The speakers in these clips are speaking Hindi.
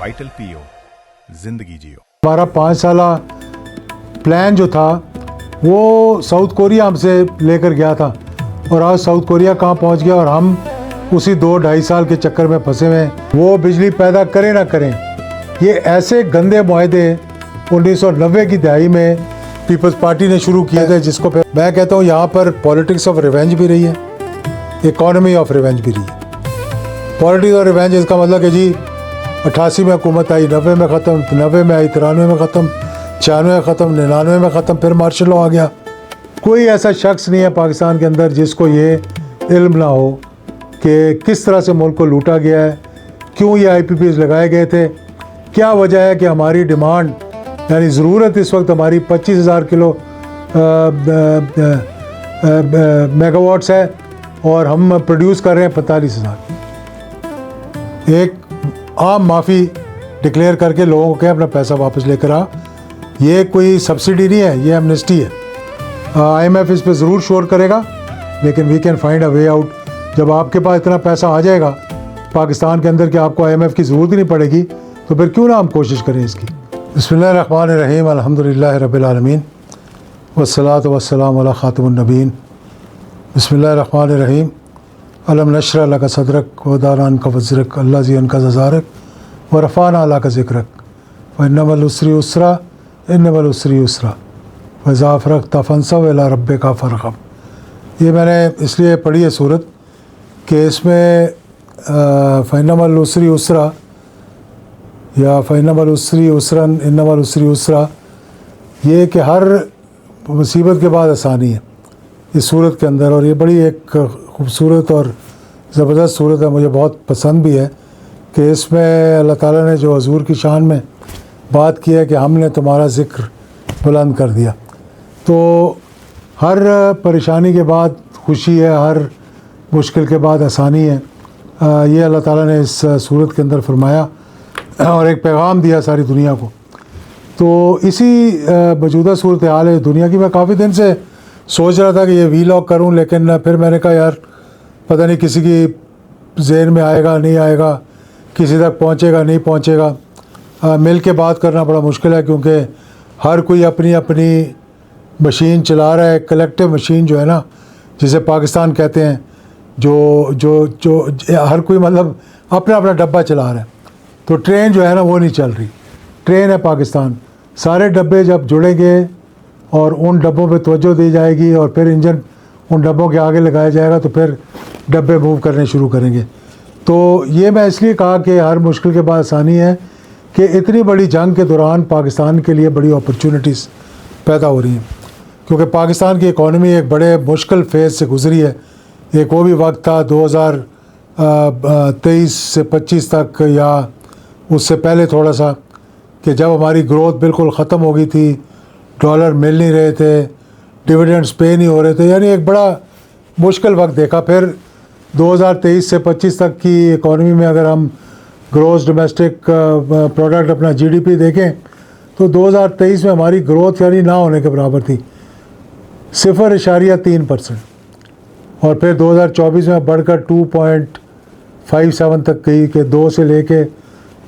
वाइटल पियो, जिंदगी जियो। हमारा 5 साल प्लान जो था वो साउथ कोरिया हमसे लेकर गया था और आज साउथ कोरिया कहाँ पहुँच गया और हम उसी 2-2.5 साल के चक्कर में फंसे हुए हैं। वो बिजली पैदा करें ना करें, ये ऐसे गंदे मुआहदे 1990 की दहाई में पीपल्स पार्टी ने शुरू किए थे, जिसको मैं कहता हूँ यहाँ पर पॉलिटिक्स ऑफ रिवेंज भी रही है, इकोनॉमी ऑफ रिवेंज भी रही है। पॉलिटिक्स ऑफ रिवेंज इसका मतलब कि जी 88 में हुकूमत आई, 90 में ख़त्म, 90 में आई, 93 में ख़त्म, 96 में ख़त्म, 99 में ख़त्म, फिर मार्शल लॉ आ गया। कोई ऐसा शख्स नहीं है पाकिस्तान के अंदर जिसको ये इल्म ना हो कि किस तरह से मुल्क को लूटा गया है, क्यों ये IPPs लगाए गए थे, क्या वजह है कि हमारी डिमांड यानी ज़रूरत इस वक्त हमारी 25,000 किलो मेगावाट्स है और हम प्रोड्यूस कर रहे हैं 45,000। एक आम माफ़ी डिक्लेयर करके लोगों को अपना पैसा वापस लेकर आ, ये कोई सब्सिडी नहीं है, ये एमनेस्टी है। IMF इस पे ज़रूर शोर करेगा, लेकिन we can find a way out. जब आपके पास इतना पैसा आ जाएगा पाकिस्तान के अंदर कि आपको IMF की ज़रूरत ही नहीं पड़ेगी, तो फिर क्यों ना हम कोशिश करें इसकी। बिस्मिल्लाहिर्रहमानिर्रहीम, अल्हम्दुलिल्लाहि रब्बिल आलमीन, वस्सलातु वस्सलामु अला खातिमुन नबीयीन। बिस्मिल्लाहिर्रहमानिर्रहीम, अलम नशरह लका सदरक व वदाअना अन्का वज़रक अल्लज़ी अन्क़ज़ ज़हरक व रफ़अना लका ज़िक्रक व इन्नमल उसरि युस्रा इन्नमल उसरि युस्रा व इज़ा फ़रग़्त फ़ंसब इला रब्बिका फ़रग़ब। ये मैंने इसलिए पढ़ी है सूरत कि इसमें फ़इन्नमल उसरि युस्रा या फ़इन्नमल उसरि युस्रन इन्नमल उसरि युस्रा, ये कि हर मुसीबत के बाद आसानी है इस सूरत के अंदर। और ये बड़ी एक खूबसूरत और ज़बरदस्त सूरत है, मुझे बहुत पसंद भी है कि इसमें अल्लाह ताला ने जो हजूर की शान में बात की है कि हमने तुम्हारा ज़िक्र बुलंद कर दिया। तो हर परेशानी के बाद खुशी है, हर मुश्किल के बाद आसानी है, ये अल्लाह ताला ने इस सूरत के अंदर फरमाया और एक पैगाम दिया सारी दुनिया को। तो इसी मौजूदा सूरत हाल है दुनिया की। मैं काफ़ी दिन से सोच रहा था कि ये वीलॉग करूं, लेकिन फिर मैंने कहा यार पता नहीं किसी की जहन में आएगा नहीं आएगा, किसी तक पहुंचेगा नहीं पहुंचेगा। मिल के बात करना बड़ा मुश्किल है क्योंकि हर कोई अपनी अपनी मशीन चला रहा है। कलेक्टिव मशीन जो है ना, जिसे पाकिस्तान कहते हैं, जो जो जो हर कोई मतलब अपना अपना डब्बा चला रहा है। तो ट्रेन जो है ना वो नहीं चल रही, ट्रेन है पाकिस्तान। सारे डब्बे जब जुड़ेंगे और उन डब्बों पे तवज्जो दी जाएगी और फिर इंजन उन डब्बों के आगे लगाया जाएगा तो फिर डब्बे मूव करने शुरू करेंगे। तो ये मैं इसलिए कहा कि हर मुश्किल के बाद आसानी है कि इतनी बड़ी जंग के दौरान पाकिस्तान के लिए बड़ी अपॉर्चुनिटीज़ पैदा हो रही हैं, क्योंकि पाकिस्तान की इकॉनमी एक बड़े मुश्किल फेज़ से गुज़री है। एक वो भी वक्त था 2023 से 25 तक या उससे पहले थोड़ा सा, कि जब हमारी ग्रोथ बिल्कुल ख़त्म हो गई थी, डॉलर मिल नहीं रहे थे, डिविडेंड्स पे नहीं हो रहे थे, यानी एक बड़ा मुश्किल वक्त देखा। फिर 2023 से 25 तक की इकॉनमी में अगर हम ग्रॉस डोमेस्टिक प्रोडक्ट अपना GDP देखें तो 2023 में हमारी ग्रोथ यानी ना होने के बराबर थी, 0.3%। और फिर 2024 में बढ़कर 2.57 तक गई, कि 2 से लेके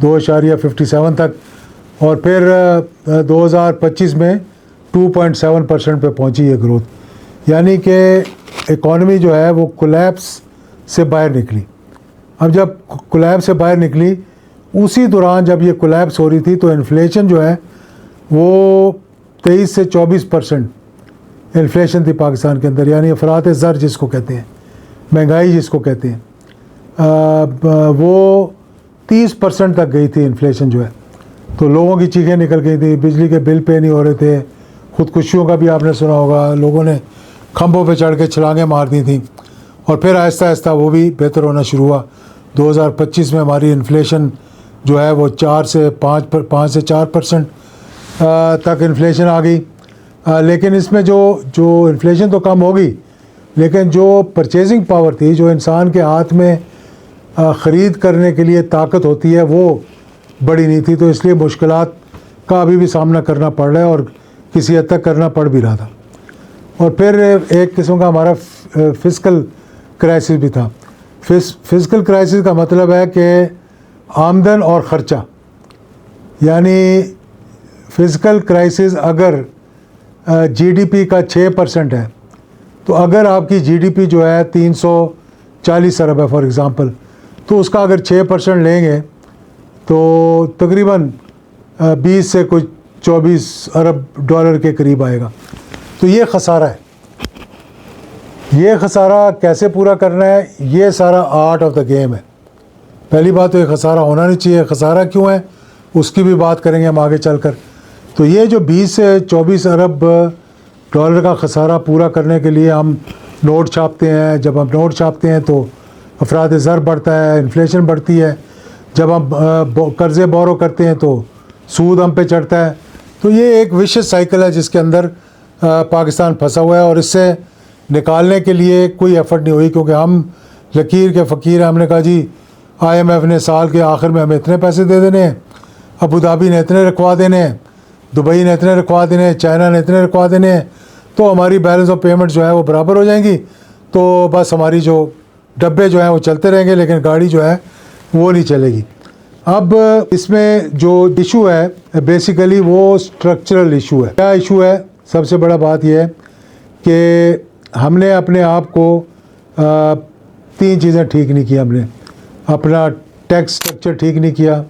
2.57 तक। और फिर 2025 में 2.7% पे पहुंची है ग्रोथ, यानी कि इकॉनमी जो है वो कोलैप्स से बाहर निकली। अब जब कोलैप्स से बाहर निकली, उसी दौरान जब ये कोलैप्स हो रही थी तो इन्फ्लेशन जो है वो 23 से 24% इन्फ्लेशन थी पाकिस्तान के अंदर, यानी अफरात ज़र जिसको कहते हैं, महंगाई जिसको कहते हैं, वो 30% तक गई थी इन्फ्लेशन जो है। तो लोगों की चीखें निकल गई थी, बिजली के बिल पे नहीं हो रहे थे, ख़ुदकुशियों का भी आपने सुना होगा, लोगों ने खंभों पे चढ़ के छलांगें मार दी थी। और फिर आहिस्ता आहिस्ता वो भी बेहतर होना शुरू हुआ। 2025 में हमारी इन्फ्लेशन जो है वो 5 से 4% तक इन्फ्लेशन आ गई। लेकिन इसमें जो इन्फ्लेशन तो कम होगी, लेकिन जो परचेजिंग पावर थी, जो इंसान के हाथ में ख़रीद करने के लिए ताकत होती है, वो बड़ी नहीं थी। तो इसलिए मुश्किलात का अभी भी सामना करना पड़ रहा है और किसी हद तक करना पड़ भी रहा था। और फिर एक किस्म का हमारा फिस्कल क्राइसिस भी था। फिस्कल क्राइसिस का मतलब है कि आमदन और ख़र्चा यानी फिजिकल क्राइसिस अगर जीडीपी का 6% है, तो अगर आपकी जीडीपी जो है 340 अरब है फॉर एग्ज़ाम्पल, तो उसका अगर 6% लेंगे तो तकरीबन 20 से कुछ 24 अरब डॉलर के करीब आएगा। तो ये ख़सारा है। ये ख़सारा कैसे पूरा करना है, ये सारा आर्ट ऑफ द गेम है। पहली बात तो ये ख़सारा होना नहीं चाहिए। ख़सारा क्यों है उसकी भी बात करेंगे हम आगे चलकर। तो ये जो 20 से 24 अरब डॉलर का ख़सारा पूरा करने के लिए हम नोट छापते हैं। जब हम नोट छापते हैं तो अफराद ज़र बढ़ता है, इन्फ्लेशन बढ़ती है। जब हम कर्ज़े बोरो करते हैं तो सूद हम पे चढ़ता है। तो ये एक विशियस साइकिल है जिसके अंदर पाकिस्तान फंसा हुआ है, और इससे निकालने के लिए कोई एफ़र्ट नहीं हुई, क्योंकि हम लकीर के फ़कीर हैं। हमने कहा जी IMF ने साल के आखिर में हमें इतने पैसे दे देने हैं, अबू धाबी ने इतने रखवा देने हैं, दुबई ने इतने रखवा देने हैं, चाइना ने इतने रखवा देने हैं, तो हमारी बैलेंस ऑफ पेमेंट जो है वो बराबर हो जाएंगी। तो बस हमारी जो डब्बे जो हैं वो चलते रहेंगे, लेकिन गाड़ी जो है वो नहीं चलेगी। अब इसमें जो इशू है बेसिकली वो स्ट्रक्चरल इशू है। क्या इशू है? सबसे बड़ा बात यह है कि हमने अपने आप को 3 चीज़ें ठीक नहीं की। हमने अपना टैक्स स्ट्रक्चर ठीक नहीं किया,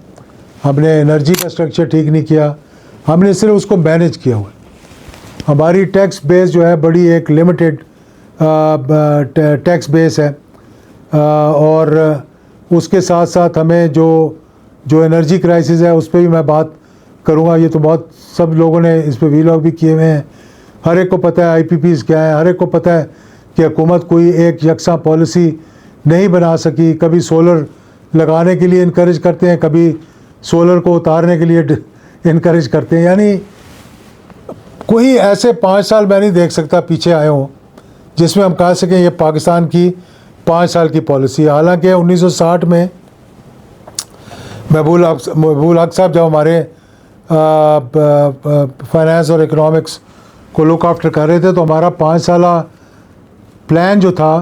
हमने एनर्जी का स्ट्रक्चर ठीक नहीं किया, हमने सिर्फ उसको मैनेज किया हुआ है। हमारी टैक्स बेस जो है बड़ी एक लिमिटेड टैक्स बेस है, और उसके साथ साथ हमें जो एनर्जी क्राइसिस है उस पर भी मैं बात करूँगा। ये तो बहुत सब लोगों ने इस पर वीलॉग भी किए हुए हैं। हर एक को पता है IPPs क्या है, हर एक को पता है कि हुकूमत कोई एक यकसा पॉलिसी नहीं बना सकी। कभी सोलर लगाने के लिए इनकरेज करते हैं, कभी सोलर को उतारने के लिए इनकरेज करते हैं। यानी कोई ऐसे 5 साल मैं नहीं देख सकता पीछे आए हों जिसमें हम कह सकें ये पाकिस्तान की 5 साल की पॉलिसी है। हालांकि 1960 में महबूब हक साहब जब हमारे फाइनेंस और इकोनॉमिक्स को लुक आफ्टर कर रहे थे, तो हमारा 5 साला प्लान जो था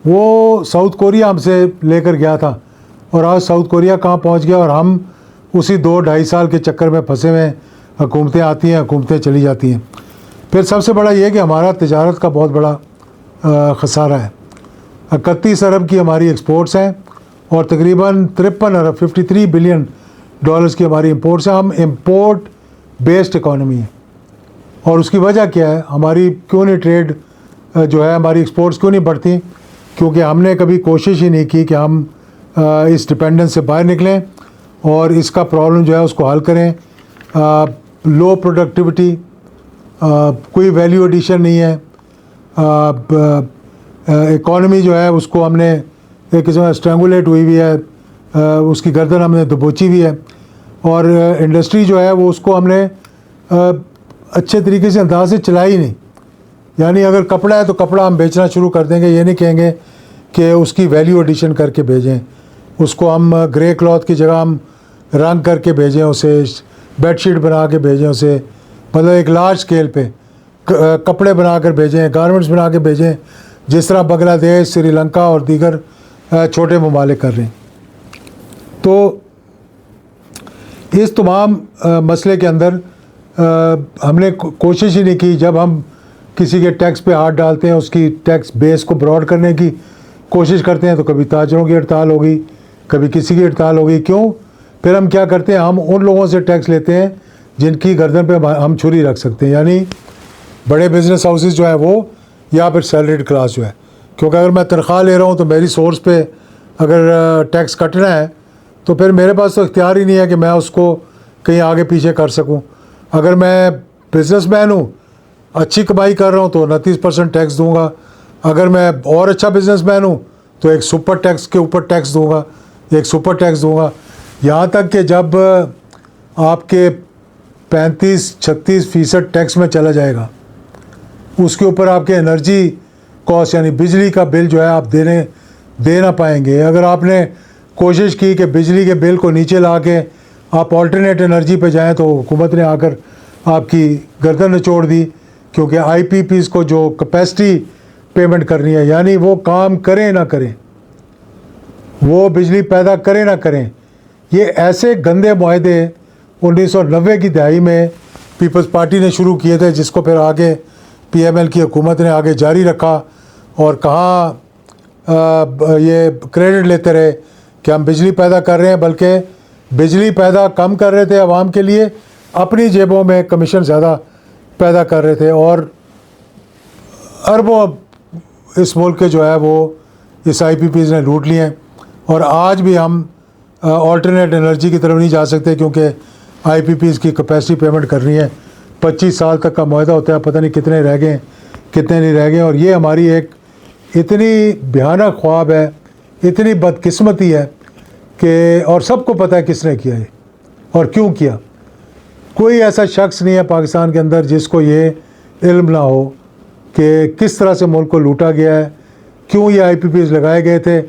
वो साउथ कोरिया हमसे लेकर गया था, और आज साउथ कोरिया कहाँ पहुँच गया, और हम उसी 2-2.5 साल के चक्कर में फंसे हुए। हुकूमतें आती हैं, हुकूमतें चली जाती हैं। फिर सबसे बड़ा ये कि हमारा तिजारत का बहुत बड़ा ख़सारा है। 31 अरब की हमारी एक्सपोर्ट्स हैं, और तकरीबन 53 अरब 53 बिलियन डॉलर्स की हमारी इंपोर्ट्स हैं। हम इंपोर्ट बेस्ड इकॉनमी है, और उसकी वजह क्या है? हमारी क्यों नहीं ट्रेड जो है, हमारी एक्सपोर्ट्स क्यों नहीं बढ़ती? क्योंकि हमने कभी कोशिश ही नहीं की कि हम इस डिपेंडेंस से बाहर निकलें और इसका प्रॉब्लम जो है उसको हल करें। लो प्रोडक्टिविटी, कोई वैल्यू एडिशन नहीं है। इकॉनमी जो है उसको हमने एक किस्म में स्ट्रैंगुलेट हुई है, उसकी गर्दन हमने दबोची हुई है, और इंडस्ट्री जो है वो उसको हमने अच्छे तरीके से अंदाज से चलाई नहीं। यानी अगर कपड़ा है तो कपड़ा हम बेचना शुरू कर देंगे, ये नहीं कहेंगे कि उसकी वैल्यू एडिशन करके भेजें, उसको हम ग्रे क्लॉथ की जगह हम रंग करके भेजें, उसे बेडशीट बना के भेजें, उसे मतलब एक लार्ज स्केल पे कपड़े बना कर भेजें, गारमेंट्स बना के भेजें, जिस तरह बांग्लादेश, श्रीलंका और दीगर छोटे ममालिक कर रहे हैं। तो इस तमाम मसले के अंदर हमने कोशिश ही नहीं की। जब हम किसी के टैक्स पे हाथ डालते हैं, उसकी टैक्स बेस को ब्रॉड करने की कोशिश करते हैं, तो कभी ताजरों की हड़ताल होगी, कभी किसी की हड़ताल होगी। क्यों? फिर हम क्या करते हैं, हम उन लोगों से टैक्स लेते हैं जिनकी गर्दन पे हम छुरी रख सकते हैं, यानी बड़े बिजनेस हाउसेस जो है वो, या फिर सैलरीड क्लास जो है। क्योंकि अगर मैं तनख्वाह ले रहा हूँ तो मेरी सोर्स पे अगर टैक्स कटना है तो फिर मेरे पास तो इख्तियार ही नहीं है कि मैं उसको कहीं आगे पीछे कर सकूँ। अगर मैं बिजनेसमैन हूँ, अच्छी कमाई कर रहा हूँ, तो 29% टैक्स दूँगा। अगर मैं और अच्छा बिजनेसमैन हूँ तो एक सुपर टैक्स के ऊपर टैक्स दूँगा, एक सुपर टैक्स दूँगा। यहाँ तक कि जब आपके 35-36% टैक्स में चला जाएगा, उसके ऊपर आपके एनर्जी कॉस्ट यानी बिजली का बिल जो है आप दे ना पाएंगे। अगर आपने कोशिश की कि बिजली के बिल को नीचे ला के आप ऑल्टरनेट एनर्जी पे जाएं, तो हुकूमत ने आकर आपकी गर्दन निचोड़ दी, क्योंकि IPPs को जो कैपेसिटी पेमेंट करनी है, यानी वो काम करें ना करें, वो बिजली पैदा करें ना करें, ये ऐसे गंदे मुआहदे 1990 की दहाई में पीपल्स पार्टी ने शुरू किए थे, जिसको फिर आगे PML की हुकूमत ने आगे जारी रखा। और कहाँ ये क्रेडिट लेते रहे कि हम बिजली पैदा कर रहे हैं, बल्कि बिजली पैदा कम कर रहे थे आवाम के लिए, अपनी जेबों में कमीशन ज़्यादा पैदा कर रहे थे। और अरबों इस मुल्क के जो है वो इस IPPs ने लूट लिए हैं। और आज भी हम ऑल्टरनेट एनर्जी की तरफ नहीं जा सकते, क्योंकि IPPs की कैपेसिटी पेमेंट करनी है। 25 साल तक का मुआहदा होता है, पता नहीं कितने रह गए कितने नहीं रह गए। और ये हमारी एक इतनी भयानक ख्वाब है, इतनी बदकिस्मती है कि, और सबको पता है किसने किया ये और क्यों किया। कोई ऐसा शख्स नहीं है पाकिस्तान के अंदर जिसको ये इल्म ना हो कि किस तरह से मुल्क को लूटा गया है, क्यों ये IPPs लगाए गए थे,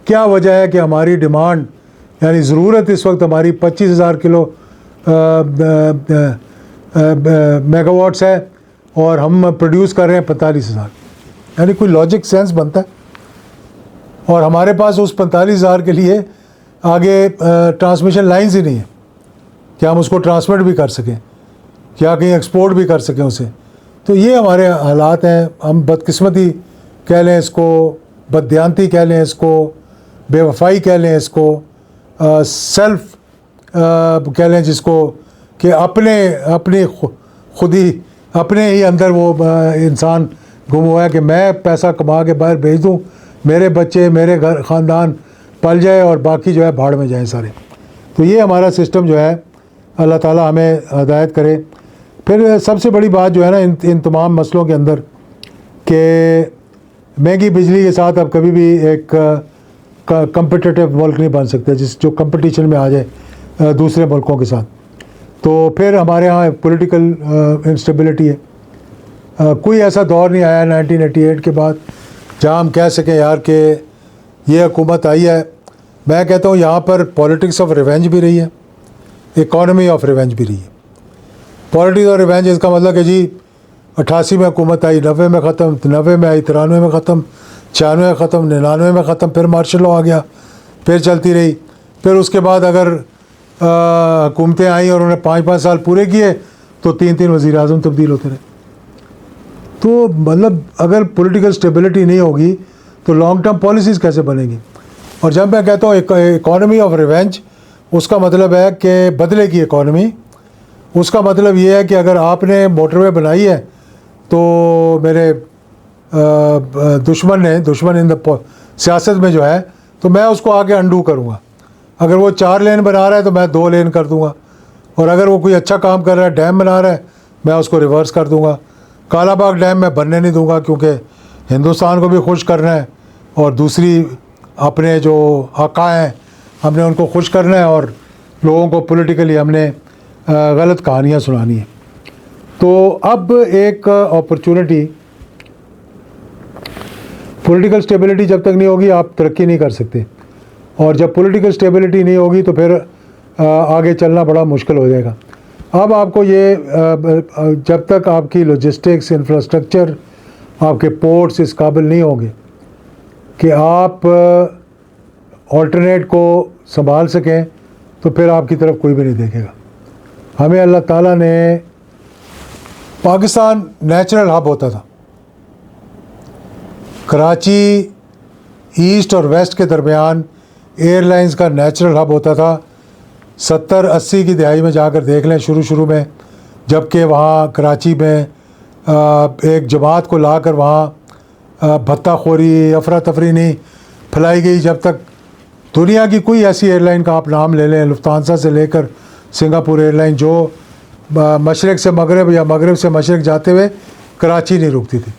क्या वजह है कि हमारी डिमांड यानी ज़रूरत इस वक्त हमारी 25,000 किलो मेगावाट्स है और हम प्रोड्यूस कर रहे हैं 45,000। यानी कोई लॉजिक सेंस बनता है? और हमारे पास उस 45,000 के लिए आगे ट्रांसमिशन लाइन्स ही नहीं है कि हम उसको ट्रांसमिट भी कर सकें, क्या कहीं एक्सपोर्ट भी कर सकें उसे। तो ये हमारे हालात हैं। हम बदकिस्मती कह लें इसको, बददियानती कह लें इसको, बेवफाई कह लें इसको, सेल्फ कह लें जिसको, कि अपने खुद ही अपने ही अंदर वो इंसान गुम हुआ है कि मैं पैसा कमा के बाहर भेज दूँ, मेरे बच्चे मेरे घर ख़ानदान पल जाए और बाकी जो है भाड़ में जाए सारे। तो ये हमारा सिस्टम जो है, अल्लाह ताला हमें हिदायत करे। फिर सबसे बड़ी बात जो है ना इन तमाम मसलों के अंदर, कि महंगी बिजली के साथ अब कभी भी एक कम्पिटिटिव मुल्क नहीं बन सकते, जो कंपटीशन में आ जाए दूसरे मुल्कों के साथ। तो फिर हमारे यहाँ पॉलिटिकल इंस्टेबिलिटी है। कोई ऐसा दौर नहीं आया 1988 के बाद जहाँ हम कह सकें यार कि ये हुकूमत आई है। मैं कहता हूँ यहाँ पर पॉलिटिक्स ऑफ रिवेंज भी रही है, इकॉनमी ऑफ रिवेंज भी रही है। पॉलिटिक्स ऑफ रिवेंज इसका मतलब कि जी 88 में हुकूमत आई, 90 में ख़त्म, 90 में आई, 93 में ख़त्म, 96 में ख़त्म, 99 में ख़त्म, फिर मार्शल लॉ आ गया, फिर चलती रही। फिर उसके बाद अगर हुकूमतें आई और उन्होंने 5-5 साल पूरे किए तो 3-3 वज़ीर आज़म तब्दील होते रहे। तो मतलब अगर पॉलिटिकल स्टेबिलिटी नहीं होगी तो लॉन्ग टर्म पॉलिसीज़ कैसे बनेगी। और जब मैं कहता हूँ इकॉनमी ऑफ रिवेंज, उसका मतलब है कि बदले की इकॉनमी। उसका मतलब ये है कि अगर आपने मोटरवे बनाई है तो मेरे दुश्मन इन द सियासत में जो है, तो मैं उसको आगे अंडू करूँगा। अगर वो 4 लेन बना रहा है तो मैं 2 लेन कर दूँगा। और अगर वो कोई अच्छा काम कर रहा है, डैम बना रहा है, मैं उसको रिवर्स कर दूँगा। कालाबाग डैम मैं बनने नहीं दूँगा, क्योंकि हिंदुस्तान को भी खुश करना है और दूसरी अपने जो आका हैं हमने उनको खुश करना है, और लोगों को पॉलिटिकली हमने गलत कहानियाँ सुनानी है। तो अब एक अपॉर्चुनिटी, पॉलिटिकल स्टेबिलिटी जब तक नहीं होगी आप तरक्की नहीं कर सकते, और जब पॉलिटिकल स्टेबिलिटी नहीं होगी तो फिर आगे चलना बड़ा मुश्किल हो जाएगा। अब आपको ये जब तक आपकी लॉजिस्टिक्स इंफ्रास्ट्रक्चर, आपके पोर्ट्स इस काबिल नहीं होंगे कि आप ऑल्टरनेट को संभाल सकें, तो फिर आपकी तरफ कोई भी नहीं देखेगा। हमें अल्लाह ताला ने, पाकिस्तान नेचुरल हब होता था, कराची ईस्ट और वेस्ट के दरमियान एयरलाइंस का नेचुरल हब होता था। 70-80 की दहाई में जाकर देख लें, शुरू में जबकि वहाँ कराची में एक जमात को लाकर वहाँ भत्ताखोरी, अफरा तफरी नहीं फैलाई गई। जब तक दुनिया की कोई ऐसी एयरलाइन का आप नाम ले लें, लुफ्तांसा से लेकर सिंगापुर एयरलाइन, जो मशरक़ से मगरब या मगरब से मशरक़ जाते हुए कराची नहीं रुकती थी।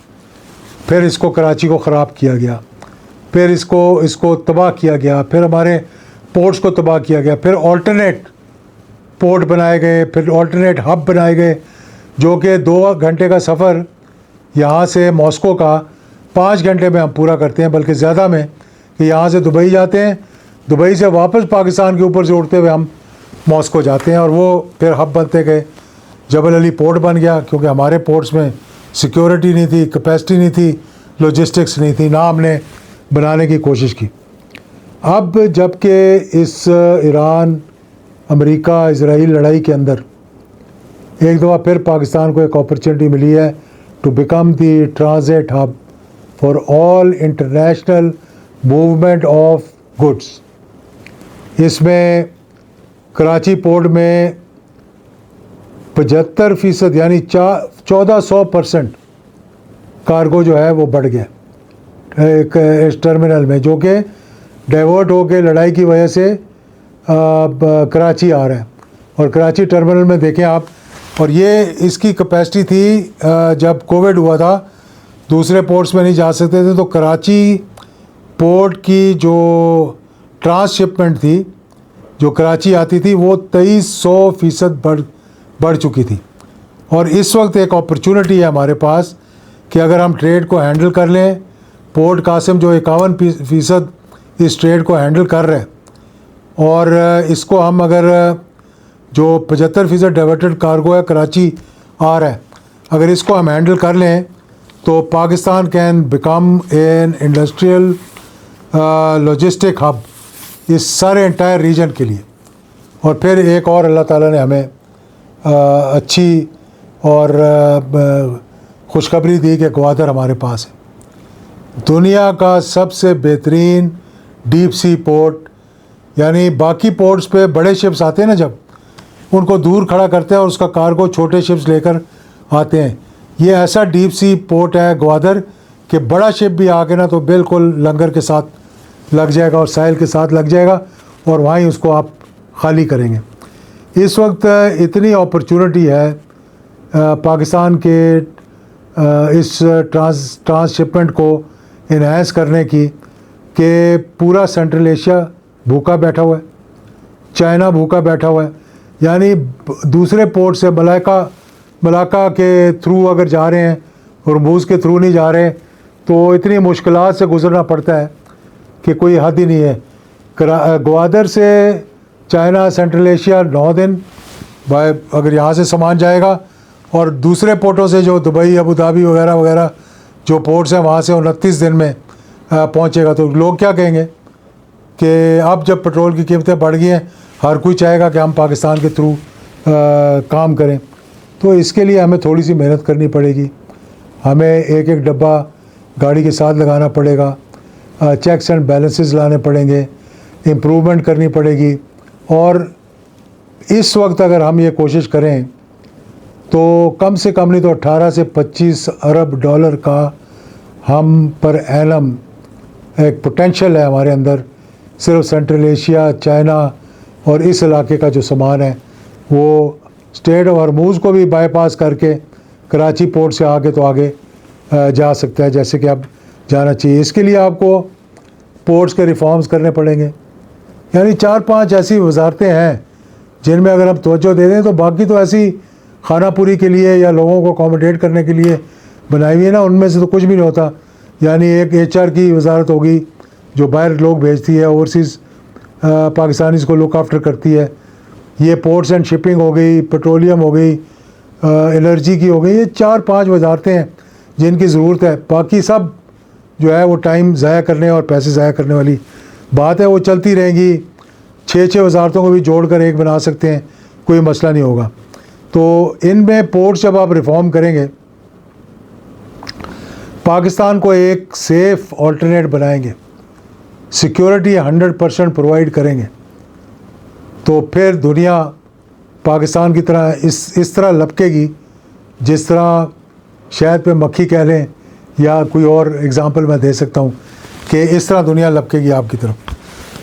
फिर इसको कराची को ख़राब किया गया, फिर इसको तबाह किया गया, फिर हमारे पोर्ट्स को तबाह किया गया, फिर ऑल्टरनेट पोर्ट बनाए गए, फिर ऑल्टरनेट हब बनाए गए, जो कि 2 घंटे का सफ़र यहाँ से मॉस्को का 5 घंटे में हम पूरा करते हैं, बल्कि ज़्यादा में, कि यहाँ से दुबई जाते हैं, दुबई से वापस पाकिस्तान के ऊपर से उड़ते हुए हम मॉस्को जाते हैं। और वो फिर हब बनते गए, जबल अली पोर्ट बन गया, क्योंकि हमारे पोर्ट्स में सिक्योरिटी नहीं थी, कैपेसिटी नहीं थी, लॉजिस्टिक्स नहीं थी, ना हमने बनाने की कोशिश की। अब जबकि इस ईरान अमेरिका इजराइल लड़ाई के अंदर एक दफ़ा फिर पाकिस्तान को एक अपॉर्चुनिटी मिली है to become the transit hub for all international movement of goods. इसमें कराची पोर्ट में 75% यानी 1400% कार्गो जो है वो बढ़ गया एक इस टर्मिनल में, जो कि डाइवर्ट हो के लड़ाई की वजह से कराची आ रहा है। और कराची टर्मिनल में देखें आप, और ये इसकी कैपेसिटी थी जब कोविड हुआ था, दूसरे पोर्ट्स में नहीं जा सकते थे, तो कराची पोर्ट की जो ट्रांसशिपमेंट थी जो कराची आती थी वो 2300% बढ़ चुकी थी। और इस वक्त एक अपॉर्चुनिटी है हमारे पास कि अगर हम ट्रेड को हैंडल कर लें, पोर्ट कासिम जो 51% इस ट्रेड को हैंडल कर रहे हैं, और इसको हम अगर जो 75% डाइवर्टेड कार्गो है कराची आ रहा है, अगर इसको हम हैंडल कर लें तो Pakistan can become an industrial logistic hub इस सारे एंटायर रीजन के लिए। और फिर एक और अल्लाह ताला ने हमें अच्छी और खुशखबरी दी कि ग्वादर हमारे पास है, दुनिया का सबसे बेहतरीन डीप सी पोर्ट। यानी बाकी पोर्ट्स पे बड़े शिप्स आते हैं ना, जब उनको दूर खड़ा करते हैं और उसका कार्गो छोटे शिप्स लेकर आते हैं, ये ऐसा डीप सी पोर्ट है ग्वादर कि बड़ा शिप भी आके ना तो बिल्कुल लंगर के साथ लग जाएगा और साहिल के साथ लग जाएगा और वहीं उसको आप खाली करेंगे। इस वक्त इतनी अपॉर्चुनिटी है पाकिस्तान के इस ट्रांसशिपमेंट को इन्हेंस करने की कि पूरा सेंट्रल एशिया भूखा बैठा हुआ है, चाइना भूखा बैठा हुआ है। यानी दूसरे पोर्ट से मलाका के थ्रू अगर जा रहे हैं, हॉर्मूज़ के थ्रू नहीं जा रहे, तो इतनी मुश्किलात से गुजरना पड़ता है कि कोई हद ही नहीं है। ग्वादर से चाइना सेंट्रल एशिया 9 दिन भाई अगर यहाँ से सामान जाएगा, और दूसरे पोर्टों से जो दुबई अबू धाबी वगैरह वगैरह जो पोर्ट्स हैं वहाँ से 29 दिन में पहुँचेगा। तो लोग क्या कहेंगे कि अब जब पेट्रोल की कीमतें बढ़ गई हैं, हर कोई चाहेगा कि हम पाकिस्तान के थ्रू काम करें। तो इसके लिए हमें थोड़ी सी मेहनत करनी पड़ेगी, हमें एक एक डब्बा गाड़ी के साथ लगाना पड़ेगा, चेक्स एंड बैलेंसेस लाने पड़ेंगे, इम्प्रूवमेंट करनी पड़ेगी। और इस वक्त अगर हम ये कोशिश करें तो कम से कम नहीं तो 18 से 25 अरब डॉलर का हम पर एनम एक पोटेंशियल है हमारे अंदर। सिर्फ सेंट्रल एशिया, चाइना और इस इलाके का जो सामान है वो स्ट्रेट ऑफ हॉर्मूज़ को भी बाईपास करके कराची पोर्ट से आगे तो आगे जा सकता है, जैसे कि अब जाना चाहिए। इसके लिए आपको पोर्ट्स के रिफॉर्म्स करने पड़ेंगे। यानी 4-5 ऐसी वजारतें हैं जिनमें अगर हम तवज्जो दे दें तो बाकी तो ऐसी खानापुरी के लिए या लोगों को अकोमोडेट करने के लिए बनाई हुई है ना, उनमें से तो कुछ भी नहीं होता। यानी एक HR की वजारत होगी जो बाहर लोग भेजती है, ओवरसीज़ पाकिस्तानीज़ को लुक आफ्टर करती है। ये पोर्ट्स एंड शिपिंग हो गई, पेट्रोलियम हो गई, एनर्जी की हो गई। ये 4-5 वजारतें हैं जिनकी ज़रूरत है। बाकी सब जो है वो टाइम ज़ाया करने और पैसे ज़ाया करने वाली बात है, वो चलती रहेंगी। 6-6 वजारतों को भी जोड़कर एक बना सकते हैं, कोई मसला नहीं होगा। तो इनमें पोर्ट्स जब आप रिफॉर्म करेंगे, पाकिस्तान को एक सेफ़ ऑल्टरनेट बनाएंगे, सिक्योरिटी 100% प्रोवाइड करेंगे, तो फिर दुनिया पाकिस्तान की तरह इस तरह लपकेगी जिस तरह शहद पे मक्खी कह लें, या कोई और एग्ज़ाम्पल मैं दे सकता हूँ कि इस तरह दुनिया लपकेगी आपकी तरफ।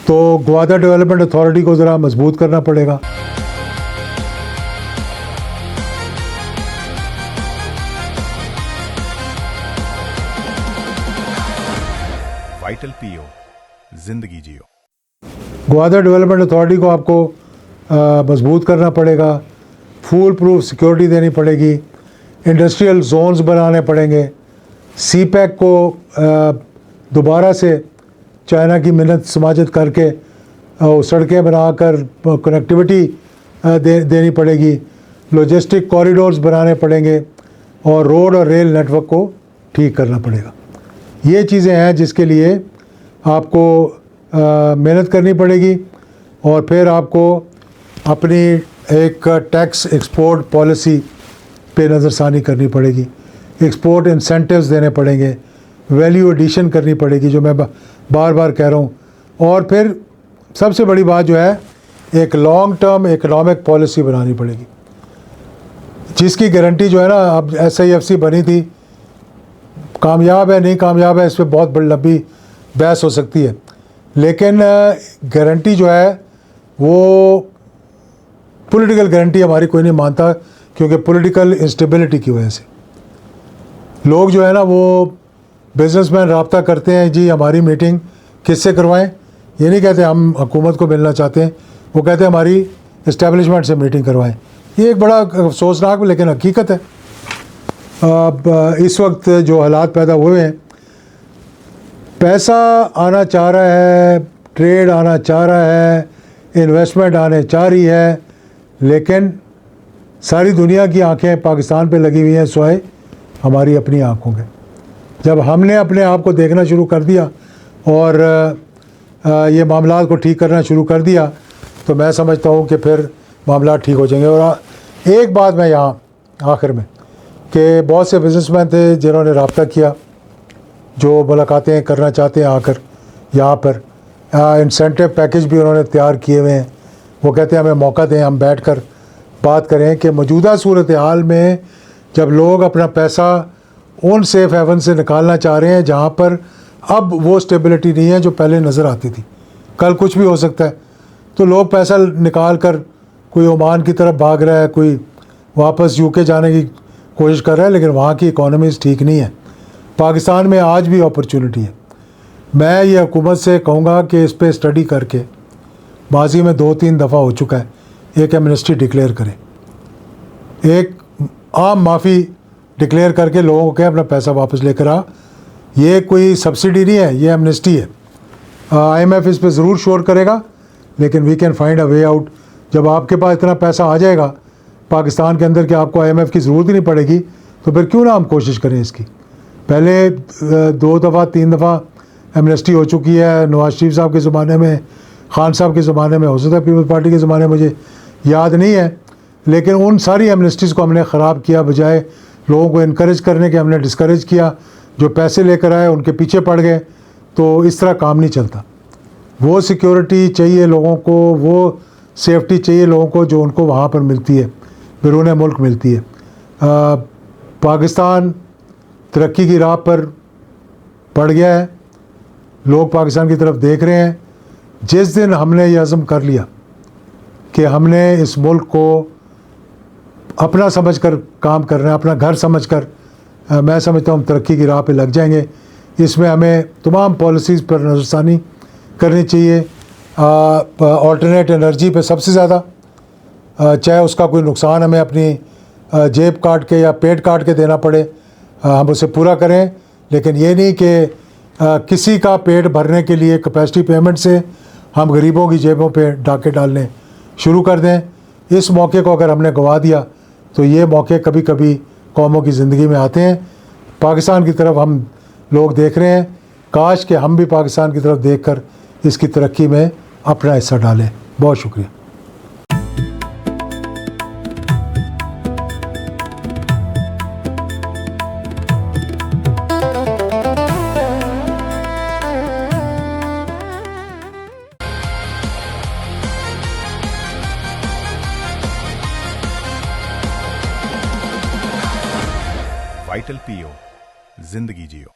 तो ग्वादर डेवलपमेंट अथॉरिटी को ज़रा मजबूत करना पड़ेगा। वाइटल पीओ, जिंदगी जियो। ग्वादर डेवलपमेंट अथॉरिटी को आपको मजबूत करना पड़ेगा, फूल प्रूफ सिक्योरिटी देनी पड़ेगी, इंडस्ट्रियल जोन्स बनाने पड़ेंगे, CPEC को दोबारा से चाइना की मिन्नत समाजत करके सड़कें बनाकर कनेक्टिविटी देनी पड़ेगी, लॉजिस्टिक कॉरिडोर्स बनाने पड़ेंगे और रोड और रेल नेटवर्क को ठीक करना पड़ेगा। ये चीज़ें हैं जिसके लिए आपको मेहनत करनी पड़ेगी। और फिर आपको अपनी एक टैक्स एक्सपोर्ट पॉलिसी पे नज़रसानी करनी पड़ेगी, एक्सपोर्ट इंसेंटिव्स देने पड़ेंगे, वैल्यू एडिशन करनी पड़ेगी, जो मैं बार बार कह रहा हूँ। और फिर सबसे बड़ी बात जो है, एक लॉन्ग टर्म इकोनॉमिक पॉलिसी बनानी पड़ेगी, जिसकी गारंटी जो है ना, अब SIFC बनी थी, कामयाब है नहीं कामयाब है इस पर बहुत बड़ी लंबी बहस हो सकती है, लेकिन गारंटी जो है वो पॉलिटिकल गारंटी हमारी कोई नहीं मानता, क्योंकि पॉलिटिकल इंस्टेबिलिटी की वजह से लोग जो है ना, वो बिजनेसमैन रब्ता करते हैं, जी हमारी मीटिंग किससे करवाएं। ये नहीं कहते हम हुकूमत को मिलना चाहते हैं, वो कहते हैं हमारी इस्टेब्लिशमेंट से मीटिंग करवाएं। ये एक बड़ा अफसोसनाक लेकिन हकीकत है। अब इस वक्त जो हालात पैदा हुए हैं, पैसा आना चाह रहा है, ट्रेड आना चाह रहा है, इन्वेस्टमेंट आने चाह रही है, लेकिन सारी दुनिया की आंखें पाकिस्तान पे लगी हुई हैं सिवाय हमारी अपनी आंखों के। जब हमने अपने आप को देखना शुरू कर दिया और ये मामला को ठीक करना शुरू कर दिया, तो मैं समझता हूँ कि फिर मामला ठीक हो जाएंगे। और एक बात मैं यहाँ आखिर में, कि बहुत से बिजनेसमैन थे जिन्होंने रब्ता किया, जो मुलाकातें करना चाहते हैं आकर यहाँ पर, इंसेंटिव पैकेज भी उन्होंने तैयार किए हुए हैं। वो कहते हैं हमें मौका दें, हम बैठकर बात करें कि मौजूदा सूरत हाल में जब लोग अपना पैसा उन सेफ हेवन से निकालना चाह रहे हैं जहाँ पर अब वो स्टेबिलिटी नहीं है जो पहले नज़र आती थी, कल कुछ भी हो सकता है, तो लोग पैसा निकाल कर कोई ओमान की तरफ भाग रहा है, कोई वापस UK जाने की कोशिश कर रहा है, लेकिन वहाँ की इकॉनमीज़ ठीक नहीं है। पाकिस्तान में आज भी अपॉर्चुनिटी है। मैं ये हुकूमत से कहूँगा कि इस पर स्टडी करके, माजी में 2-3 दफ़ा हो चुका है, एक एमनेस्टी डिक्लेयर करें, एक आम माफ़ी डिक्लेयर करके लोगों को कहें अपना पैसा वापस लेकर आ। ये कोई सब्सिडी नहीं है, ये एमनेस्टी है। IMF इस पर ज़रूर शोर करेगा, लेकिन we can find a way out. जब आपके पास इतना पैसा आ जाएगा पाकिस्तान के अंदर कि आपको IMF की ज़रूरत ही नहीं पड़ेगी, तो फिर क्यों ना हम कोशिश करें इसकी। पहले 2 दफ़ा 3 दफ़ा एमनेस्टी हो चुकी है, नवाज शरीफ साहब के ज़माने में, खान साहब के ज़माने में, हो सकता है पीपल्स पार्टी के ज़माने में, मुझे याद नहीं है, लेकिन उन सारी एमनेस्टीज़ को हमने ख़राब किया, बजाय लोगों को इनकरेज करने के हमने डिस्करेज किया। जो पैसे लेकर आए उनके पीछे पड़ गए, तो इस तरह काम नहीं चलता। वो सिक्योरिटी चाहिए लोगों को, वो सेफ्टी चाहिए लोगों को जो उनको वहाँ पर मिलती है, बैरून मुल्क मिलती है। पाकिस्तान तरक्की की राह पर पड़ गया है, लोग पाकिस्तान की तरफ देख रहे हैं। जिस दिन हमने ये अज़म कर लिया कि हमने इस मुल्क को अपना समझकर काम करना है, अपना घर समझकर, मैं समझता हूँ हम तरक्की की राह पे लग जाएंगे। इसमें हमें तमाम पॉलिसीज़ पर नज़रसानी करनी चाहिए। ऑल्टरनेट एनर्जी पे सबसे ज़्यादा, चाहे उसका कोई नुकसान हमें अपनी जेब काट के या पेट काट के देना पड़े, हम उसे पूरा करें, लेकिन ये नहीं कि किसी का पेट भरने के लिए कैपेसिटी पेमेंट से हम गरीबों की जेबों पे डाके डालने शुरू कर दें। इस मौके को अगर हमने गंवा दिया तो ये मौके कभी कभी कौमों की ज़िंदगी में आते हैं। पाकिस्तान की तरफ हम लोग देख रहे हैं, काश कि हम भी पाकिस्तान की तरफ देखकर इसकी तरक्की में अपना हिस्सा डालें। बहुत शुक्रिया। वाइटल PO, जिंदगी जियो।